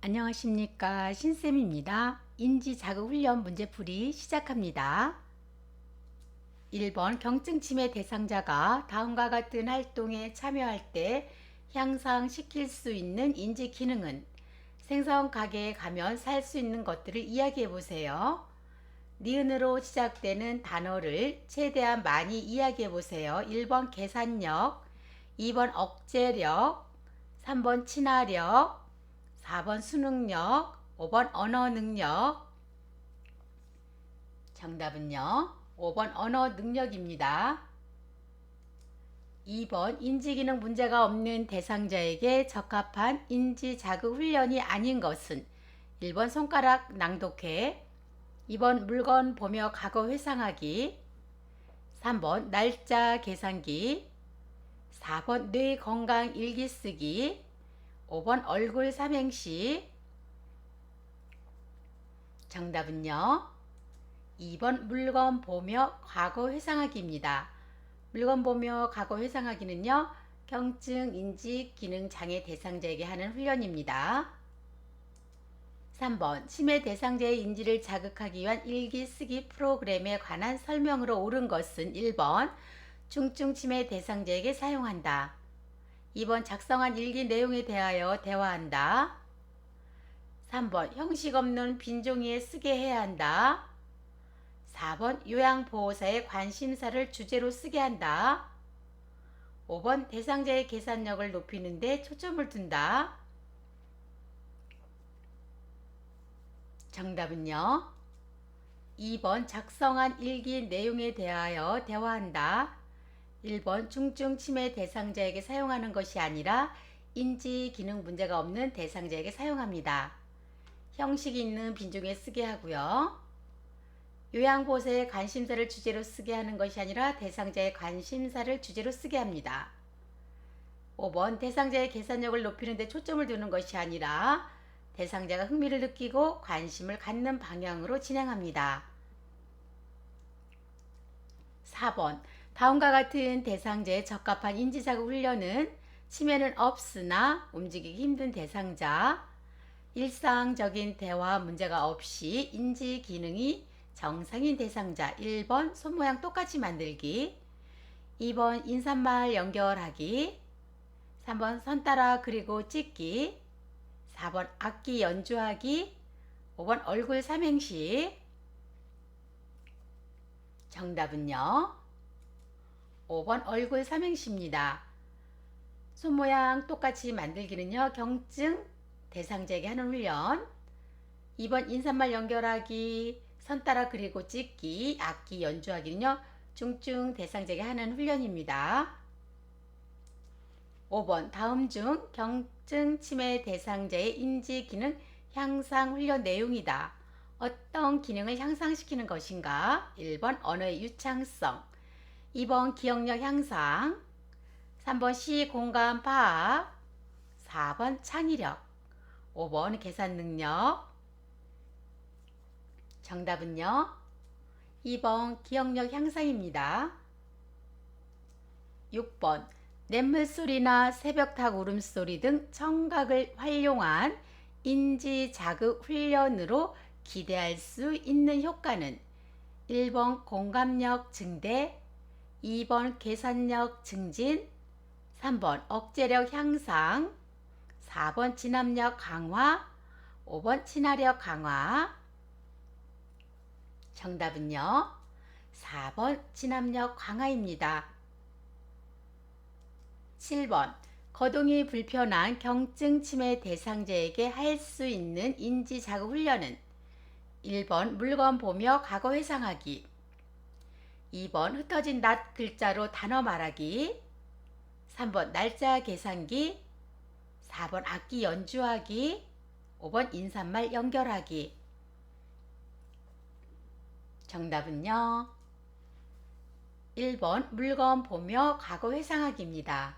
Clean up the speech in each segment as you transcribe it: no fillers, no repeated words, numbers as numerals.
안녕하십니까, 신쌤입니다. 인지자극훈련 문제풀이 시작합니다. 1번 경증치매 대상자가 다음과 같은 활동에 참여할 때 향상시킬 수 있는 인지 기능은 생선 가게에 가면 살 수 있는 것들을 이야기해 보세요. 니은으로 시작되는 단어를 최대한 많이 이야기해 보세요. 1번 계산력, 2번 억제력, 3번 친화력, 4번 수능력, 5번 언어 능력. 정답은요, 5번 언어 능력입니다. 2번 인지기능 문제가 없는 대상자에게 적합한 인지자극 훈련이 아닌 것은 1번 손가락 낭독회, 2번 물건 보며 과거 회상하기, 3번 날짜 계산기, 4번 뇌 건강 일기 쓰기, 5번 얼굴 삼행시. 정답은요, 2번 물건 보며 과거 회상하기입니다. 물건 보며 과거 회상하기는요, 경증 인지 기능 장애 대상자에게 하는 훈련입니다. 3번 치매 대상자의 인지를 자극하기 위한 일기 쓰기 프로그램에 관한 설명으로 옳은 것은 1번 중증 치매 대상자에게 사용한다. 2번 작성한 일기 내용에 대하여 대화한다. 3번 형식 없는 빈 종이에 쓰게 해야 한다. 4번 요양보호사의 관심사를 주제로 쓰게 한다. 5번 대상자의 계산력을 높이는 데 초점을 둔다. 정답은요, 2번 작성한 일기 내용에 대하여 대화한다. 1번 중증 치매 대상자에게 사용하는 것이 아니라 인지 기능 문제가 없는 대상자에게 사용합니다. 형식이 있는 빈종에 쓰게 하고요. 요양보호사의 관심사를 주제로 쓰게 하는 것이 아니라 대상자의 관심사를 주제로 쓰게 합니다. 5번 대상자의 계산력을 높이는 데 초점을 두는 것이 아니라 대상자가 흥미를 느끼고 관심을 갖는 방향으로 진행합니다. 4번 다음과 같은 대상자에 적합한 인지자극 훈련은 치매는 없으나 움직이기 힘든 대상자, 일상적인 대화 문제가 없이 인지 기능이 정상인 대상자. 1번 손 모양 똑같이 만들기, 2번 인사말 연결하기, 3번 선 따라 그리고 찍기, 4번 악기 연주하기, 5번 얼굴 삼행시. 정답은요, 5번 얼굴 삼행시입니다. 손 모양 똑같이 만들기는요, 경증 대상자에게 하는 훈련. 2번 인사말 연결하기, 선 따라 그리고 찍기, 악기 연주하기는요, 중증 대상자에게 하는 훈련입니다. 5번 다음 중 경증 치매 대상자의 인지 기능 향상 훈련 내용이다. 어떤 기능을 향상시키는 것인가? 1번 언어의 유창성, 2번 기억력 향상, 3번 시 공간 파악, 4번 창의력, 5번 계산 능력. 정답은요, 2번 기억력 향상입니다. 6번 냇물소리나 새벽닭 울음소리 등 청각을 활용한 인지자극 훈련으로 기대할 수 있는 효과는 1번 공감력 증대, 2번 계산력 증진, 3번 억제력 향상, 4번 진압력 강화, 5번 친화력 강화. 정답은요, 4번 진압력 강화입니다. 7번 거동이 불편한 경증 치매 대상자에게 할 수 있는 인지자극 훈련은 1번 물건 보며 과거 회상하기, 2번 흩어진 낱 글자로 단어 말하기, 3번 날짜 계산기, 4번 악기 연주하기, 5번 인사말 연결하기. 정답은요, 1번 물건 보며 과거 회상하기입니다.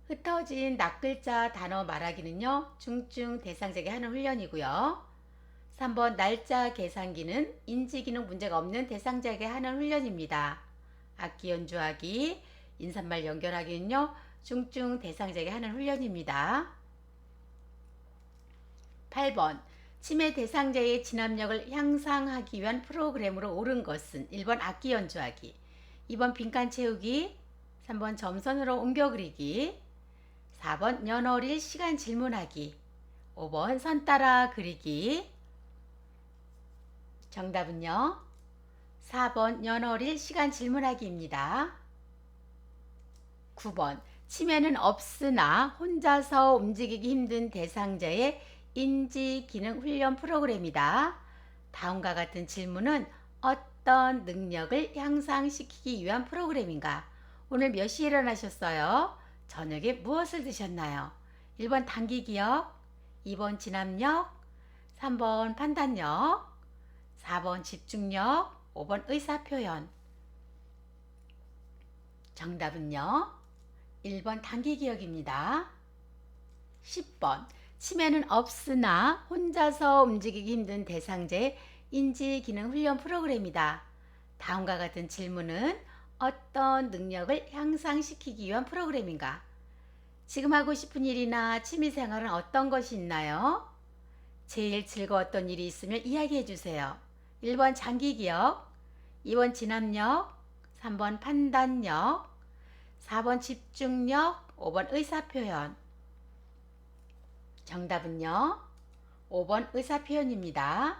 흩어진 낱글자 단어 말하기는요, 중증 대상자에게 하는 훈련이고요. 3번 날짜 계산기는 인지기능 문제가 없는 대상자에게 하는 훈련입니다. 악기 연주하기, 인사말 연결하기는요, 중증 대상자에게 하는 훈련입니다. 8번 치매 대상자의 진압력을 향상하기 위한 프로그램으로 옳은 것은 1번 악기 연주하기, 2번 빈칸 채우기, 3번 점선으로 옮겨 그리기, 4번 연어릴 시간 질문하기, 5번 선 따라 그리기. 정답은요 4번 연어릴 시간 질문하기입니다. 9번 치매는 없으나 혼자서 움직이기 힘든 대상자의 인지기능 훈련 프로그램이다. 다음과 같은 질문은 어떤 능력을 향상시키기 위한 프로그램인가? 오늘 몇 시에 일어나셨어요? 저녁에 무엇을 드셨나요? 1번 단기 기억, 2번 진압력, 3번 판단력, 4번 집중력, 5번 의사표현. 정답은요 1번 단기 기억입니다. 10번 치매는 없으나 혼자서 움직이기 힘든 대상자의 인지기능 훈련 프로그램이다. 다음과 같은 질문은 어떤 능력을 향상시키기 위한 프로그램인가? 지금 하고 싶은 일이나 취미생활은 어떤 것이 있나요? 제일 즐거웠던 일이 있으면 이야기해 주세요. 1번 장기기억, 2번 진압력, 3번 판단력, 4번 집중력, 5번 의사표현. 정답은요 5번 의사표현입니다.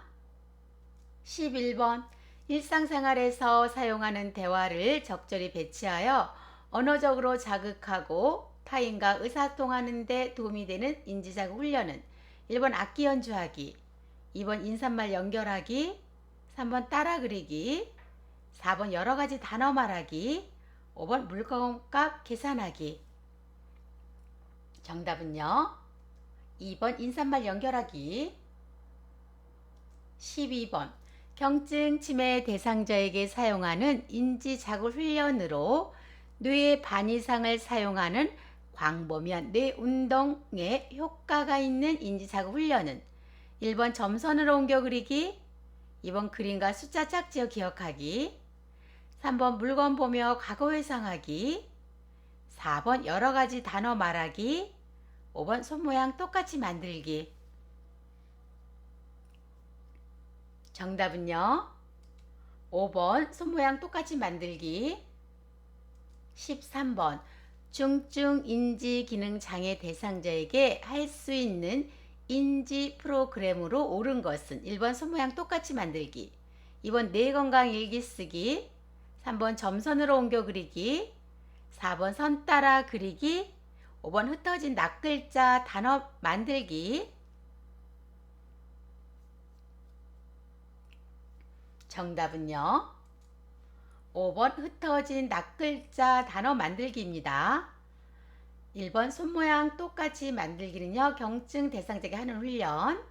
11번 일상생활에서 사용하는 대화를 적절히 배치하여 언어적으로 자극하고 타인과 의사소통하는 데 도움이 되는 인지자극 훈련은 1번 악기 연주하기, 2번 인사말 연결하기, 3번 따라 그리기, 4번 여러가지 단어 말하기, 5번 물건값 계산하기. 정답은요 2번 인사말 연결하기. 12번 경증 치매 대상자에게 사용하는 인지자극 훈련으로 뇌의 반 이상을 사용하는 광범위한 뇌 운동에 효과가 있는 인지자극 훈련은 1번 점선으로 옮겨 그리기, 2번 그림과 숫자 짝지어 기억하기, 3번 물건 보며 과거 회상하기, 4번 여러가지 단어 말하기, 5번 손모양 똑같이 만들기. 정답은요 5번 손모양 똑같이 만들기. 13번 중증 인지기능장애 대상자에게 할 수 있는 인지 프로그램으로 옳은 것은 1번 손모양 똑같이 만들기, 2번 뇌건강 일기 쓰기, 3번 점선으로 옮겨 그리기, 4번 선 따라 그리기, 5번 흩어진 낱글자 단어 만들기. 정답은요 5번 흩어진 낱글자 단어 만들기입니다. 1번 손모양 똑같이 만들기는요 경증 대상자에게 하는 훈련,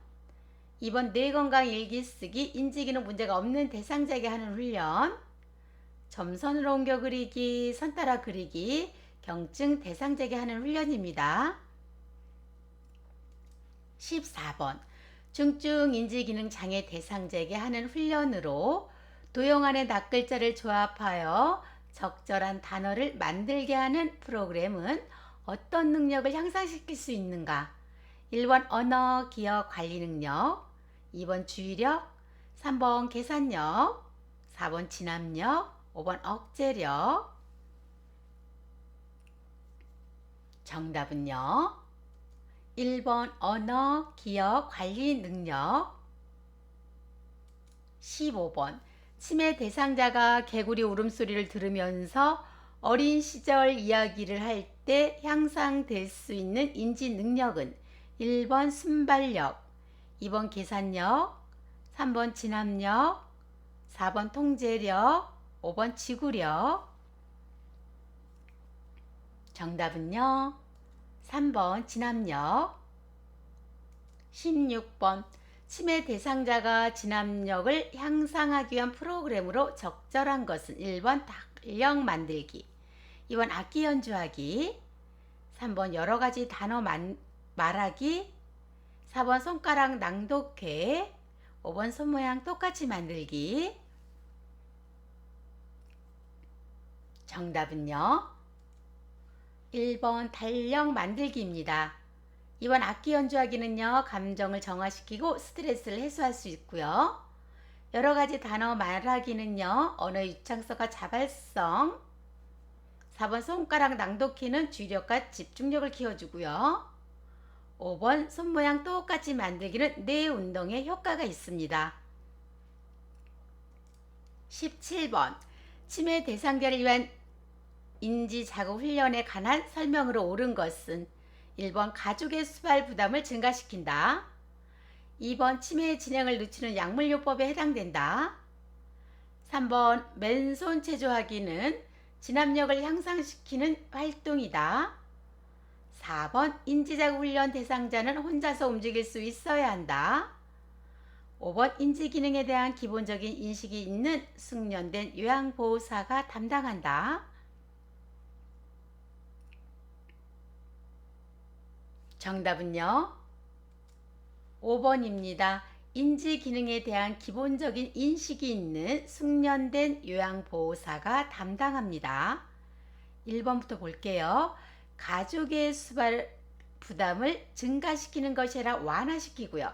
2번 뇌건강 일기 쓰기 인지기능 문제가 없는 대상자에게 하는 훈련, 점선으로 옮겨 그리기 선 따라 그리기 경증 대상자에게 하는 훈련입니다. 14번 중증 인지기능 장애 대상자에게 하는 훈련으로 도형 안의 낱글자를 조합하여 적절한 단어를 만들게 하는 프로그램은 어떤 능력을 향상시킬 수 있는가? 1번 언어 기억 관리 능력, 2번 주의력, 3번 계산력, 4번 진압력, 5번 억제력. 정답은요 1번 언어 기억 관리 능력. 15번 치매 대상자가 개구리 울음소리를 들으면서 어린 시절 이야기를 할 때 향상될 수 있는 인지 능력은 1번 순발력, 2번 계산력, 3번 진압력, 4번 통제력, 5번 지구력. 정답은요 3번 진압력. 16번 치매 대상자가 진압력을 향상하기 위한 프로그램으로 적절한 것은 1번 달력 만들기, 2번 악기 연주하기, 3번 여러가지 단어 말하기, 4번 손가락 낭독회, 5번 손모양 똑같이 만들기. 정답은요 1번 달력 만들기입니다. 2번 악기 연주하기는요, 감정을 정화시키고 스트레스를 해소할 수 있고요. 여러 가지 단어 말하기는요, 언어의 유창성과 자발성. 4번 손가락 낭독기는 주의력과 집중력을 키워주고요. 5번 손 모양 똑같이 만들기는 뇌 운동에 효과가 있습니다. 17번 치매 대상자를 위한 인지자극 훈련에 관한 설명으로 옳은 것은 1번 가족의 수발 부담을 증가시킨다. 2번 치매 진행을 늦추는 약물요법에 해당된다. 3번 맨손 체조하기는 진압력을 향상시키는 활동이다. 4번 인지자극 훈련 대상자는 혼자서 움직일 수 있어야 한다. 5번 인지기능에 대한 기본적인 인식이 있는 숙련된 요양보호사가 담당한다. 정답은요, 5번입니다. 인지기능에 대한 기본적인 인식이 있는 숙련된 요양보호사가 담당합니다. 1번부터 볼게요. 가족의 수발 부담을 증가시키는 것이 아니라 완화시키고요.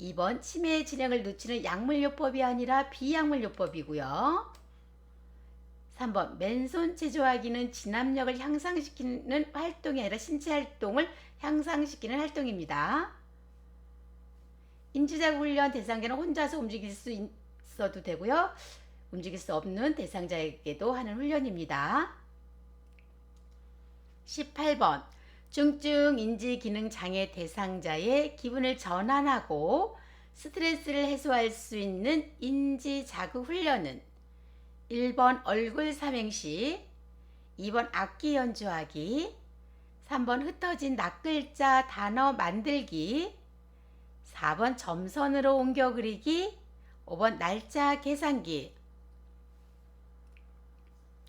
2번 치매 진행을 늦추는 약물요법이 아니라 비약물요법이고요. 3번 맨손 체조하기는 진압력을 향상시키는 활동이 아니라 신체 활동을 향상시키는 활동입니다. 인지자극 훈련 대상자는 혼자서 움직일 수 있어도 되고요. 움직일 수 없는 대상자에게도 하는 훈련입니다. 18번 중증 인지기능 장애 대상자의 기분을 전환하고 스트레스를 해소할 수 있는 인지자극 훈련은 1번 얼굴 삼행시, 2번 악기 연주하기, 3번 흩어진 낱글자 단어 만들기, 4번 점선으로 옮겨 그리기, 5번 날짜 계산기.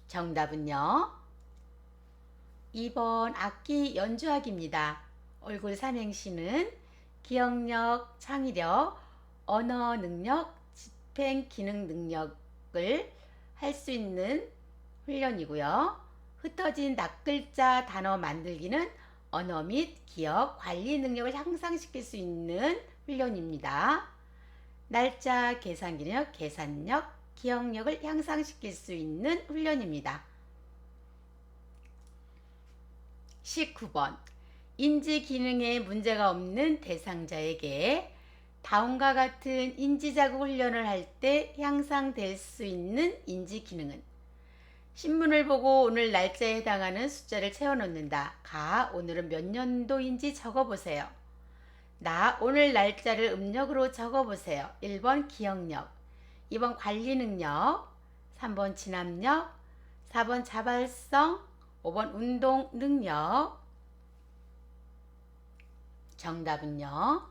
정답은요, 2번 악기 연주하기입니다. 얼굴 삼행시는 기억력, 창의력, 언어 능력, 집행 기능 능력을 할 수 있는 훈련이고요. 흩어진 낱글자 단어 만들기는 언어 및 기억, 관리 능력을 향상시킬 수 있는 훈련입니다. 날짜 계산기는 계산력, 기억력을 향상시킬 수 있는 훈련입니다. 19번 인지 기능에 문제가 없는 대상자에게 다음과 같은 인지자극 훈련을 할 때 향상될 수 있는 인지 기능은 신문을 보고 오늘 날짜에 해당하는 숫자를 채워놓는다. 가 오늘은 몇 년도인지 적어보세요. 나 오늘 날짜를 음력으로 적어보세요. 1번 기억력, 2번 관리 능력, 3번 진압력, 4번 자발성, 5번 운동 능력. 정답은요,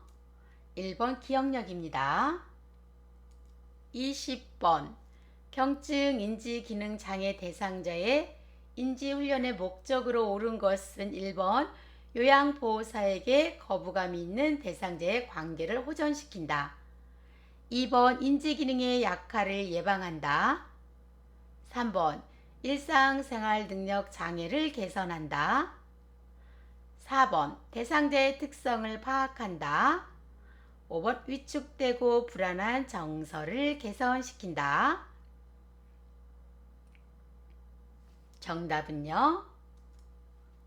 1번 기억력입니다. 20번 경증 인지기능 장애 대상자의 인지훈련의 목적으로 옳은 것은 1번 요양보호사에게 거부감이 있는 대상자의 관계를 호전시킨다. 2번 인지기능의 약화를 예방한다. 3번 일상생활 능력 장애를 개선한다. 4번 대상자의 특성을 파악한다. 5번 위축되고 불안한 정서를 개선시킨다. 정답은요,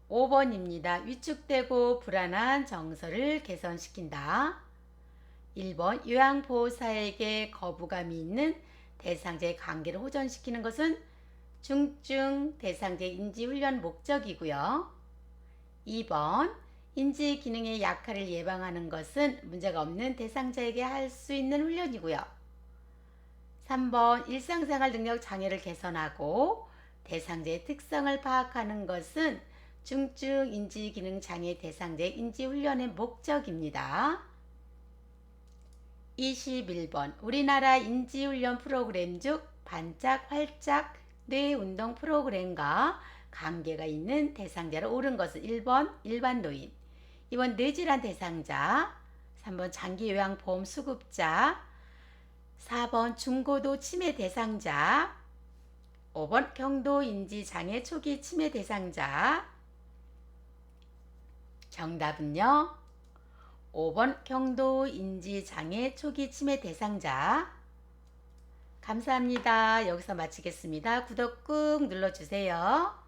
5번입니다. 위축되고 불안한 정서를 개선시킨다. 1번 요양보호사에게 거부감이 있는 대상자의 관계를 호전시키는 것은 중증 대상자의 인지훈련 목적이고요. 2번 인지기능의 약화를 예방하는 것은 문제가 없는 대상자에게 할 수 있는 훈련이고요. 3번 일상생활 능력 장애를 개선하고 대상자의 특성을 파악하는 것은 중증 인지기능 장애 대상자의 인지훈련의 목적입니다. 21번 우리나라 인지훈련 프로그램 중 반짝 활짝 뇌운동 프로그램과 관계가 있는 대상자로 옳은 것은 1번 일반 노인, 2번 뇌질환 대상자, 3번 장기요양보험 수급자, 4번 중고도 치매 대상자, 5번 경도인지장애 초기 치매 대상자. 정답은요. 5번 경도 인지장애 초기 치매 대상자. 감사합니다. 여기서 마치겠습니다. 구독 꾹 눌러주세요.